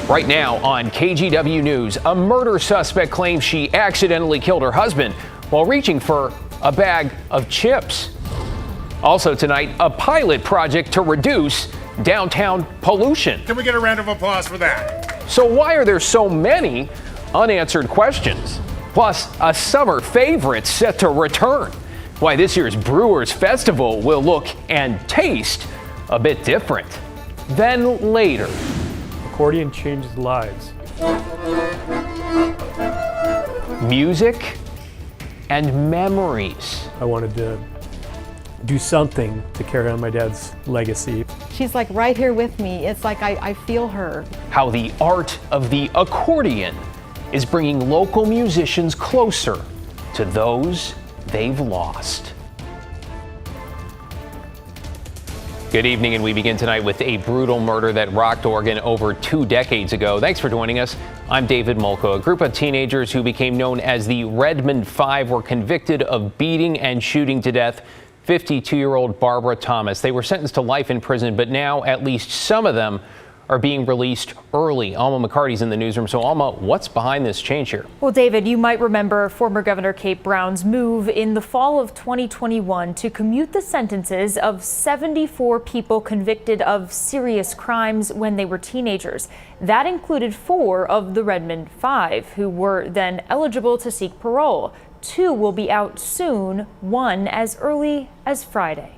Right now on KGW News, a murder suspect claims she accidentally killed her husband while reaching for a bag of chips. Also tonight, a pilot project to reduce downtown pollution. Can we get a round of applause for that? So why are there so many unanswered questions? Plus, a summer favorite set to return. Why this year's Brewers Festival will look and taste a bit different. Then later. Accordion changes lives. Music and memories. I wanted to do something to carry on my dad's legacy. She's like right here with me. It's like I feel her. How the art of the accordion is bringing local musicians closer to those they've lost. Good evening, and we begin tonight with a brutal murder that rocked Oregon over 2 decades ago. Thanks for joining us. I'm David Molko. A group of teenagers who became known as the Redmond Five were convicted of beating and shooting to death 52-year-old Barbara Thomas. They were sentenced to life in prison, but now at least some of them are being released early. Alma McCarty's in the newsroom. So Alma, what's behind this change here? Well, David, you might remember former Governor Kate Brown's move in the fall of 2021 to commute the sentences of 74 people convicted of serious crimes when they were teenagers. That included 4 of the Redmond Five, who were then eligible to seek parole. 2 will be out soon, 1 as early as Friday.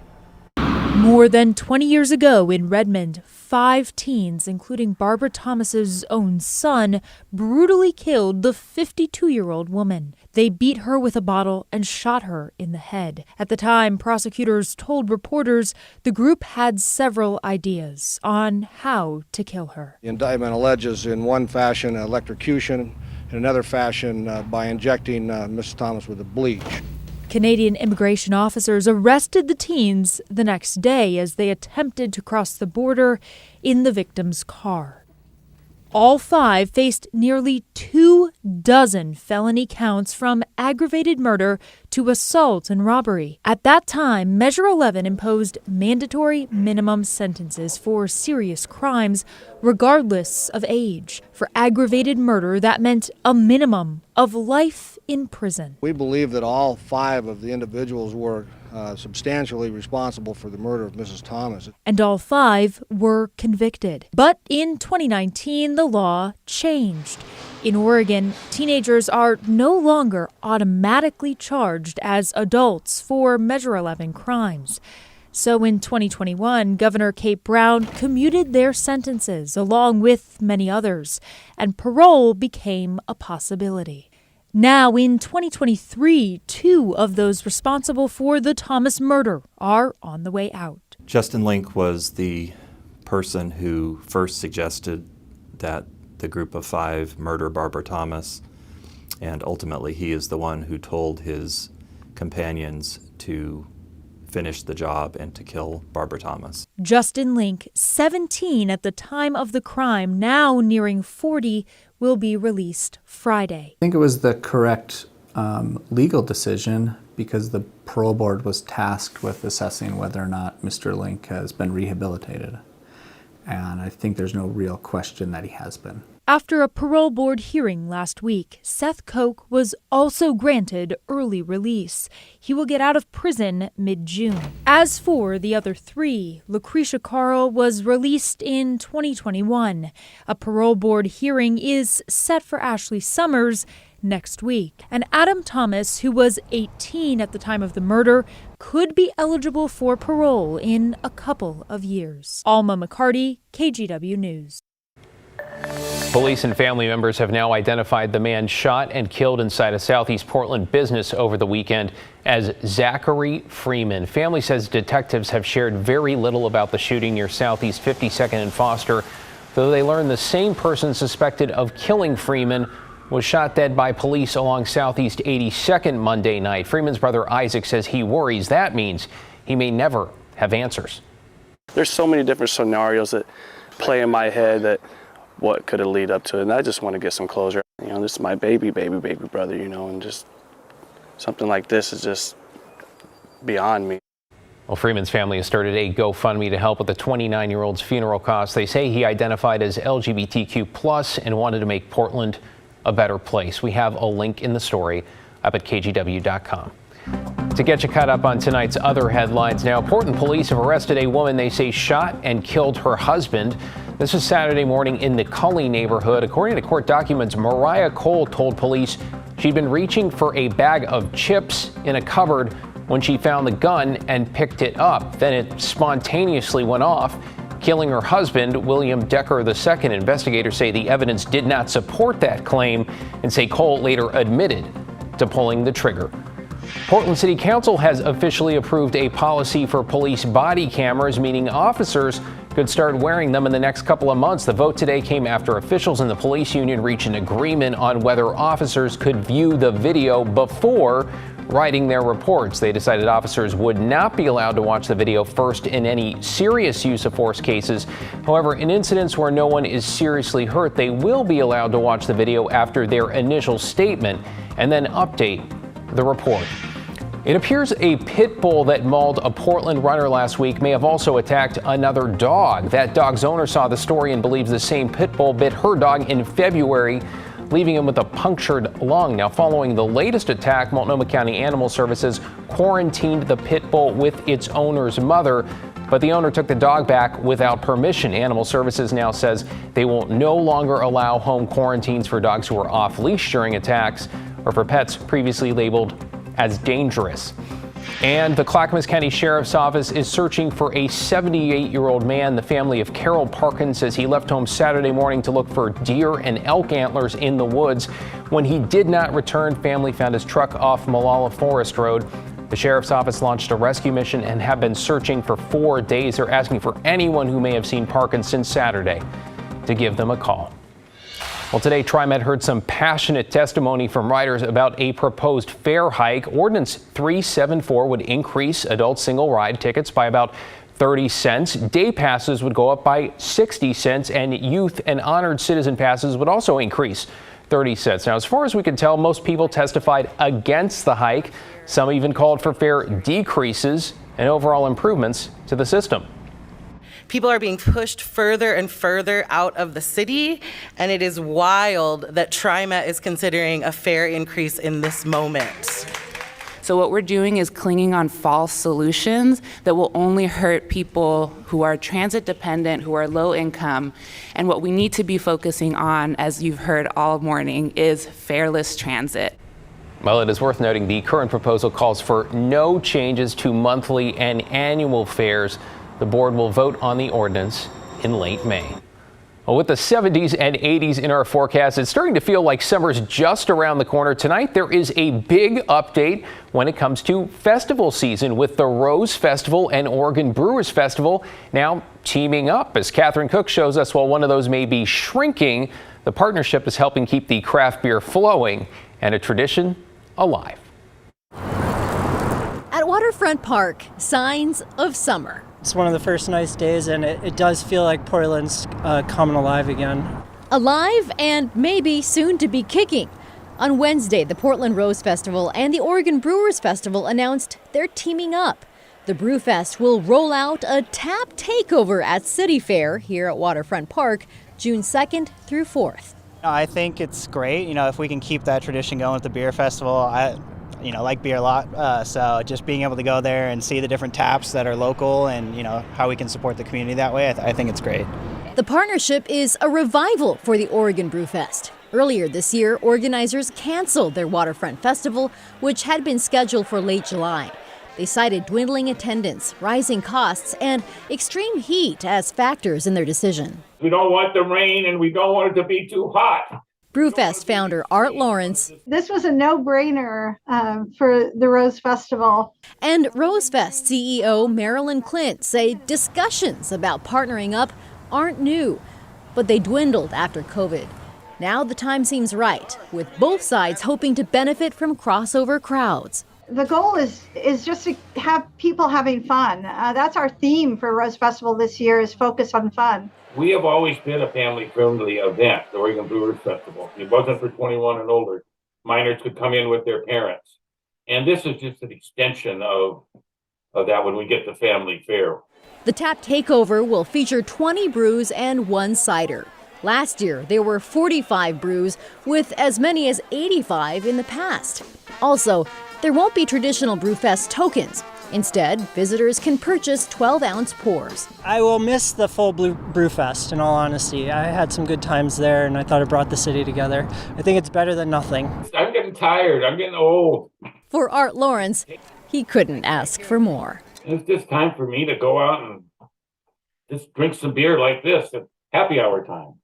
More than 20 years ago in Redmond, 5 teens, including Barbara Thomas's own son, brutally killed the 52-year-old woman. They beat her with a bottle and shot her in the head. At the time, prosecutors told reporters the group had several ideas on how to kill her. The indictment alleges in one fashion electrocution, in another fashion by injecting Mrs. Thomas with a bleach. Canadian immigration officers arrested the teens the next day as they attempted to cross the border in the victim's car. All 5 faced nearly 24 felony counts, from aggravated murder to assault and robbery. At that time, Measure 11 imposed mandatory minimum sentences for serious crimes, regardless of age. For aggravated murder, that meant a minimum of life in prison. We believe that all 5 of the individuals were substantially responsible for the murder of Mrs. Thomas. And all 5 were convicted. But in 2019, the law changed. In Oregon, teenagers are no longer automatically charged as adults for Measure 11 crimes. So in 2021, Governor Kate Brown commuted their sentences along with many others, and parole became a possibility. Now, in 2023, 2 of those responsible for the Thomas murder are on the way out. Justin Link was the person who first suggested that the group of 5 murder Barbara Thomas, and ultimately he is the one who told his companions to finish the job and to kill Barbara Thomas. Justin Link, 17 at the time of the crime, now nearing 40, will be released Friday. I think it was the correct legal decision because the parole board was tasked with assessing whether or not Mr. Link has been rehabilitated. And I think there's no real question that he has been. After a parole board hearing last week, Seth Koch was also granted early release. He will get out of prison mid-June. As for the other 3, Lucretia Carl was released in 2021. A parole board hearing is set for Ashley Summers next week. And Adam Thomas, who was 18 at the time of the murder, could be eligible for parole in a couple of years. Alma McCarty, KGW News. Police and family members have now identified the man shot and killed inside a Southeast Portland business over the weekend as Zachary Freeman. Family says detectives have shared very little about the shooting near Southeast 52nd and Foster, though they learned the same person suspected of killing Freeman was shot dead by police along Southeast 82nd Monday night. Freeman's brother Isaac says he worries that means he may never have answers. There's so many different scenarios that play in my head that what could it lead up to, and I just want to get some closure. You know, this is my baby brother, you know, and just something like this is just beyond me. Well, Freeman's family has started a GoFundMe to help with the 29-year-old's funeral costs. They say he identified as LGBTQ+ and wanted to make Portland a better place. We have a link in the story up at KGW.com. To get you caught up on tonight's other headlines now, Portland police have arrested a woman they say shot and killed her husband. This is Saturday morning in the Cully neighborhood. According to court documents, Mariah Cole told police she'd been reaching for a bag of chips in a cupboard when she found the gun and picked it up. Then it spontaneously went off, killing her husband, William Decker II. Investigators say the evidence did not support that claim and say Cole later admitted to pulling the trigger. Portland City Council has officially approved a policy for police body cameras, meaning officers could start wearing them in the next couple of months. The vote today came after officials in the police union reached an agreement on whether officers could view the video before writing their reports. They decided officers would not be allowed to watch the video first in any serious use of force cases. However, in incidents where no one is seriously hurt, they will be allowed to watch the video after their initial statement and then update the report. It appears a pit bull that mauled a Portland runner last week may have also attacked another dog. That dog's owner saw the story and believes the same pit bull bit her dog in February, leaving him with a punctured lung. Now, following the latest attack, Multnomah County Animal Services quarantined the pit bull with its owner's mother, but the owner took the dog back without permission. Animal Services now says they will no longer allow home quarantines for dogs who are off leash during attacks or for pets previously labeled as dangerous. And the Clackamas County Sheriff's Office is searching for a 78-year-old man. The family of Carol Parkins says he left home Saturday morning to look for deer and elk antlers in the woods. When he did not return, family found his truck off Malala Forest Road. The Sheriff's Office launched a rescue mission and have been searching for 4 days. They're asking for anyone who may have seen Parkins since Saturday to give them a call. Well, today, TriMet heard some passionate testimony from riders about a proposed fare hike. Ordinance 374 would increase adult single ride tickets by about 30 cents. Day passes would go up by 60 cents, and youth and honored citizen passes would also increase 30 cents. Now, as far as we can tell, most people testified against the hike. Some even called for fare decreases and overall improvements to the system. People are being pushed further and further out of the city, and it is wild that TriMet is considering a fare increase in this moment. So what we're doing is clinging on false solutions that will only hurt people who are transit dependent, who are low income. And what we need to be focusing on, as you've heard all morning, is fareless transit. Well, it is worth noting the current proposal calls for no changes to monthly and annual fares. The board will vote on the ordinance in late May. Well, with the 70s and 80s in our forecast, it's starting to feel like summer's just around the corner. Tonight, there is a big update when it comes to festival season with the Rose Festival and Oregon Brewers Festival now teaming up. As Catherine Cook shows us, while one of those may be shrinking, the partnership is helping keep the craft beer flowing and a tradition alive. At Waterfront Park, signs of summer. It's one of the first nice days, and it does feel like Portland's coming alive again. Alive and maybe soon to be kicking. On Wednesday, the Portland Rose Festival and the Oregon Brewers Festival announced they're teaming up. The Brewfest will roll out a tap takeover at City Fair here at Waterfront Park, June 2nd through 4th. I think it's great, if we can keep that tradition going with the beer festival. I like beer a lot, so just being able to go there and see the different taps that are local and, how we can support the community that way, I think it's great. The partnership is a revival for the Oregon Brewfest. Earlier this year, organizers canceled their Waterfront Festival, which had been scheduled for late July. They cited dwindling attendance, rising costs, and extreme heat as factors in their decision. We don't want the rain and we don't want it to be too hot. Brewfest founder Art Lawrence. This was a no-brainer for the Rose Festival. And Rosefest CEO Marilyn Clint say discussions about partnering up aren't new, but they dwindled after COVID. Now the time seems right, with both sides hoping to benefit from crossover crowds. The goal is just to have people having fun. That's our theme for Rose Festival this year, is focus on fun. We have always been a family-friendly event, the Oregon Brewers Festival. It wasn't for 21 and older. Minors could come in with their parents. And this is just an extension of of that when we get to family fare. The tap takeover will feature 20 brews and 1 cider. Last year, there were 45 brews, with as many as 85 in the past. Also, there won't be traditional Brewfest tokens. Instead, visitors can purchase 12-ounce pours. I will miss the full Brewfest, in all honesty. I had some good times there, and I thought it brought the city together. I think it's better than nothing. I'm getting tired. I'm getting old. For Art Lawrence, he couldn't ask for more. It's just time for me to go out and just drink some beer like this at happy hour time.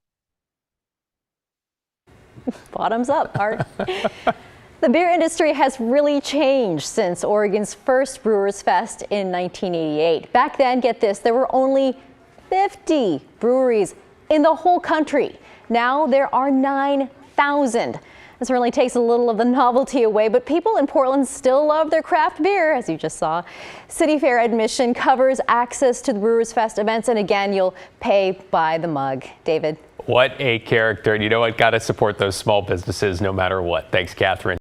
Bottoms up, Art. The beer industry has really changed since Oregon's first Brewers Fest in 1988. Back then, get this, there were only 50 breweries in the whole country. Now there are 9,000. This really takes a little of the novelty away, but people in Portland still love their craft beer, as you just saw. City Fair admission covers access to the Brewers Fest events, and again, you'll pay by the mug. David. What a character. And you know what? Got to support those small businesses no matter what. Thanks, Catherine.